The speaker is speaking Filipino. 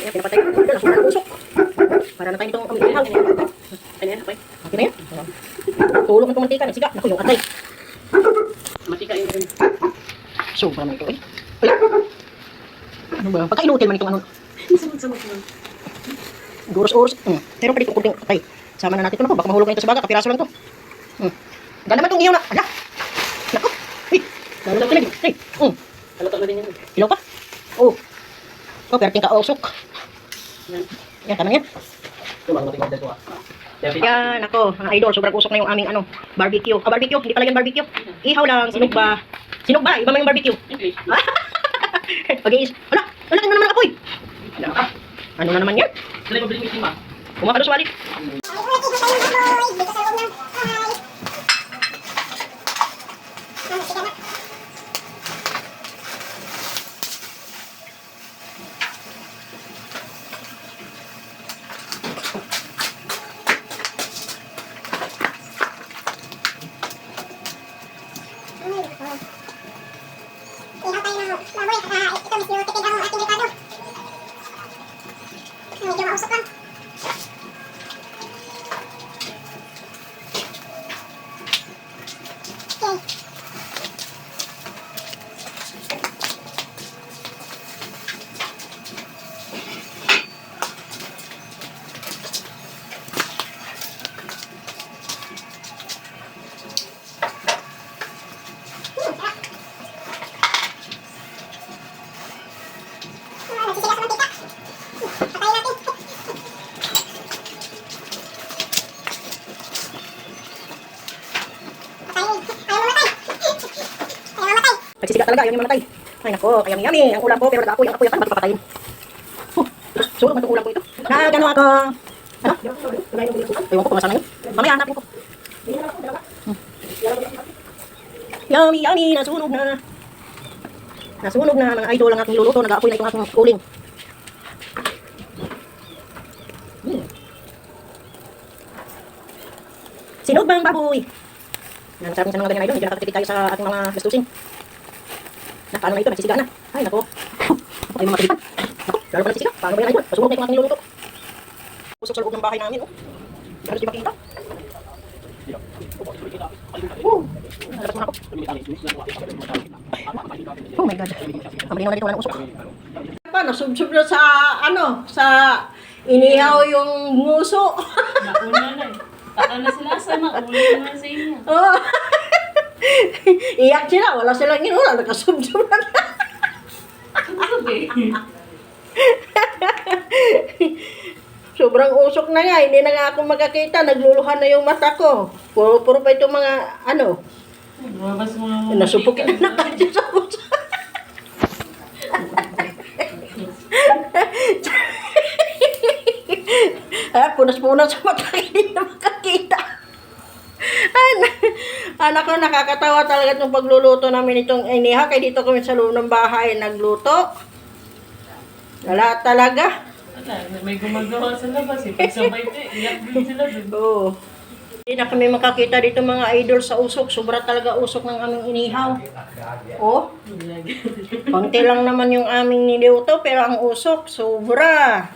Ayan, pinapatay ko. Nasunan ang usok. Para na tayo itong ihaw. Ano yan? Okay na yan. Tulog ng mantika. Nagsiga. Naku, yung atay. Mantika yung ganun. Sobra na ito eh. Ay. Ano ba? Pagka-inutil man itong ano. Samot-samot lang. Oras-oras. Pero pa dito kunting atay. Sama na natin ito. Naku, baka mahulog na ito sa baga. Kapiraso lang ito. Ganda naman itong ihaw na. Ala. Naku. Ay. Lalo lang ito. Ay. Halata na din yan. Ilaw pa? Oo. Oh, perting ka usok. Yan. Yan, tama yan. Ito, mga mating order ko ah. Yan, ako, mga idol, sobrang usok na yung aming ano, barbecue. Barbecue, hindi pala yan barbecue. Ihaw lang, sinugba. Sinugba, iba man yung barbecue. English. Pag-iis. Wala, wala na naman apoy. Ano na naman yan? Dali mo bilhin mo yung tima. Kumakalo sa walit. Medyo mausap lang. Okay. Nagsisigas ng mantika. Patayin natin. Nagsisiga talaga, ayaw niya mamatay. Ay nako, kayami-yami. Ang ulam ko, pero nag-apoy ang apoy yan. Ba't papatayin? Sunog man itong ulam ko ito. Nagano ako. Ano? Ewan ko kung nasaan na yun. Mamaya hanapin ko. Yummy, nasunog na. Nasunog na, mga idol ang aking niluluto. Nag-aapoy na itong aking uling. Sinog ba ang baboy? Yan, masarap minsan mga ganyan idol. Medyo nakakatipid tayo sa ating mga gastusin. Paano na ito? Nagsisiga na. Ay, nako. Ay, mga katipan. Nako, lalo pa nagsisiga. Paano ba yan idol? Masunog na itong aking niluluto. Usok sa loob ng bahay namin, oh. Halos di makita. Labas muna ako. Oh my God. Pamilin na dito, wala ng usok. Paano, sub-sub na sa, sa inihaw yung nguso. Nauna na eh. Taka na sila sa nauna na sa inyo. Oh. Iyak sila, wala silang inula, nakasub-sub na. Ano ba eh? Sobrang usok na nga, hindi na nga ako makakita, nagluluhan na yung mata ko. Puro pa itong mga, Lumabas mo nga mga nasupukin na kasi sa puso. Punas-punas sa mata, hindi na makakita. Anak ko, nakakatawa talaga itong pagluluto namin itong inihaw. Kaya dito kami sa loob ng bahay nagluto. Wala talaga. Wala, may gumagawa sa labas eh. Pag sabay ko eh, iyak din sila dun. Oo. Hindi na kami makakita dito mga idol sa usok. Sobra talaga usok ng aming inihaw. Oh, konti lang naman yung aming niluto pero ang usok, sobra.